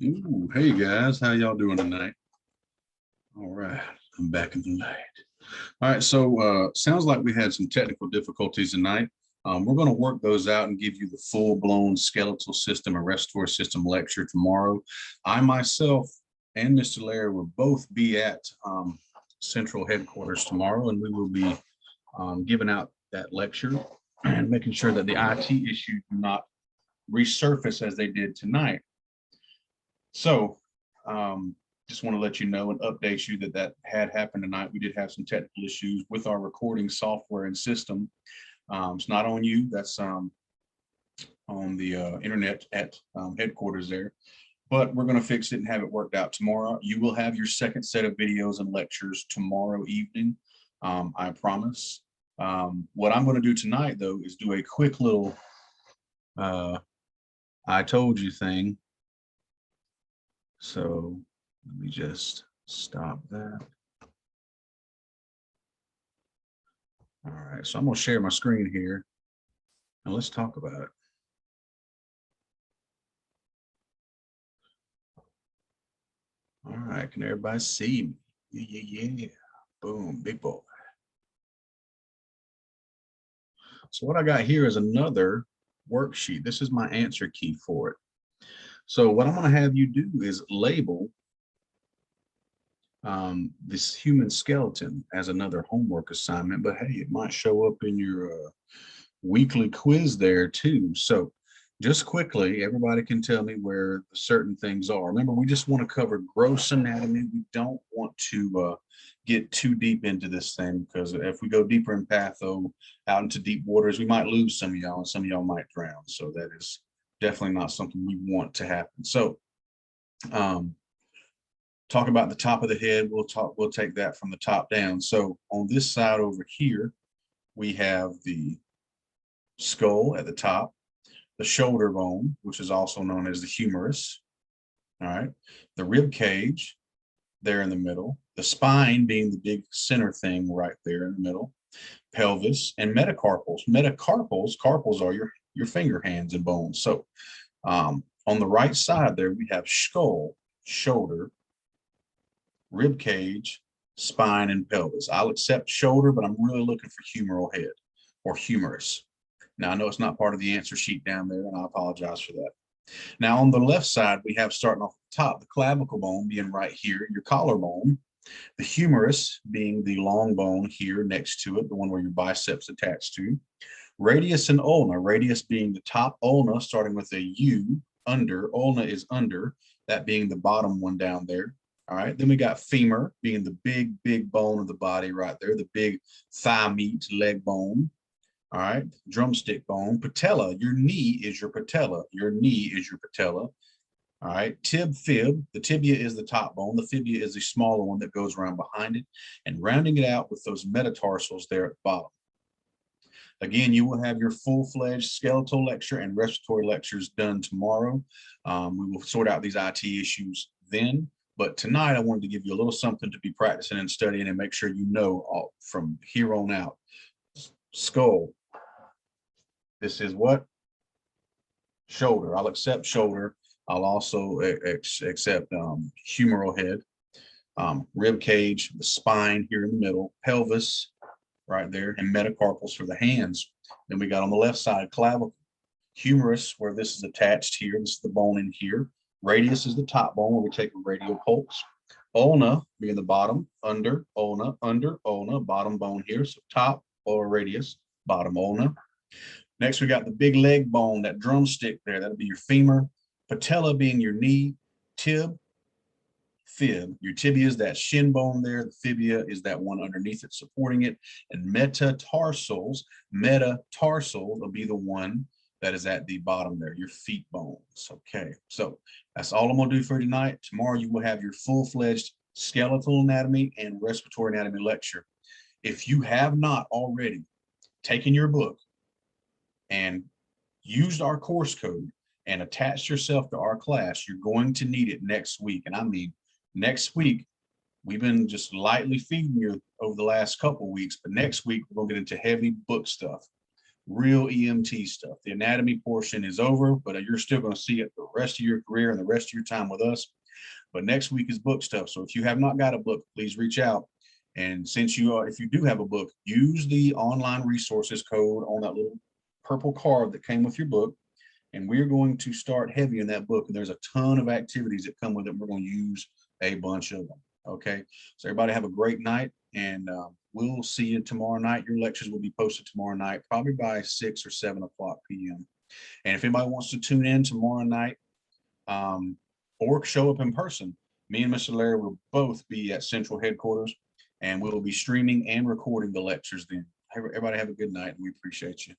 Ooh, hey guys, how y'all doing tonight? All right, I'm back in the light. All right, so sounds like we had some technical difficulties tonight. We're going to work those out and give you the full-blown skeletal system and respiratory system lecture tomorrow. I myself and Mr. Larry will both be at central headquarters tomorrow, and we will be giving out that lecture and making sure that the IT issues do not resurface as they did tonight. So just want to let you know and update you that had happened tonight. We did have some technical issues with our recording software and system. It's not on you. That's on the internet at headquarters there. But we're going to fix it and have it worked out tomorrow. You will have your second set of videos and lectures tomorrow evening. I promise. What I'm going to do tonight, though, is do a quick little I told you thing. So let me just stop that. All right, so I'm going to share my screen here and let's talk about it. All right, can everybody see me? Yeah. Boom, big boy. So what I got here is another worksheet. This is my answer key for it. So what I'm going to have you do is label this human skeleton as another homework assignment, but hey, it might show up in your weekly quiz there too. So just quickly, everybody can tell me where certain things are. Remember, we just want to cover gross anatomy. We don't want to get too deep into this thing, because if we go deeper in patho out into deep waters, we might lose some of y'all and some of y'all might drown. So that is definitely not something we want to happen. So talk about the top of the head. We'll take that from the top down. So on this side over here, we have the skull at the top, the shoulder bone, which is also known as the humerus. All right, the rib cage there in the middle, the spine being the big center thing right there in the middle, pelvis, and metacarpals. Carpals are your finger, hands, and bones. So on the right side there, we have skull, shoulder, rib cage, spine, and pelvis. I'll accept shoulder, but I'm really looking for humeral head or humerus. Now, I know it's not part of the answer sheet down there, and I apologize for that. Now, on the left side, we have, starting off the top, the clavicle bone being right here, your collarbone, the humerus being the long bone here next to it, the one where your biceps attached to, radius and ulna, radius being the top, ulna starting with a U, under, ulna is under, that being the bottom one down there. All right, then we got femur being the big bone of the body right there, the big thigh meat, leg bone. All right, drumstick bone. Patella, your knee is your patella. Your knee is your patella. All right, fib. The tibia is the top bone. The fibia is the smaller one that goes around behind it, and rounding it out with those metatarsals there at the bottom. Again, you will have your full-fledged skeletal lecture and respiratory lectures done tomorrow. We will sort out these IT issues then. But tonight, I wanted to give you a little something to be practicing and studying and make sure you know all, from here on out. Skull. This is what? Shoulder. I'll accept shoulder. I'll also accept humeral head, rib cage, the spine here in the middle, pelvis right there, and metacarpals for the hands. Then we got on the left side, clavicle, humerus, where this is attached here. This is the bone in here. Radius is the top bone where we take a radial pulse. Ulna being the bottom, under, ulna, bottom bone here. So top or radius, bottom ulna. Next, we got the big leg bone, that drumstick there. That'll be your femur. Patella being your knee. Fib. Your tibia is that shin bone there. The fibia is that one underneath it supporting it. And metatarsals will be the one that is at the bottom there, your feet bones. Okay, so that's all I'm going to do for tonight. Tomorrow, you will have your full-fledged skeletal anatomy and respiratory anatomy lecture. If you have not already taken your book and used our course code and attached yourself to our class, you're going to need it next week. And I mean, next week, we've been just lightly feeding you over the last couple of weeks, but next week, we're going to get into heavy book stuff. real EMT stuff. The anatomy portion is over, but you're still going to see it the rest of your career and the rest of your time with us. But next week is book stuff. So if you have not got a book, please reach out. And since you are, if you do have a book, use the online resources code on that little purple card that came with your book. And we're going to start heavy in that book. And there's a ton of activities that come with it. We're going to use a bunch of them. Okay. So everybody have a great night, and we'll see you tomorrow night. Your lectures will be posted tomorrow night, probably by 6 or 7 o'clock p.m. And if anybody wants to tune in tomorrow night, or show up in person, me and Mr. Larry will both be at Central Headquarters, and we'll be streaming and recording the lectures then. Everybody have a good night, and we appreciate you.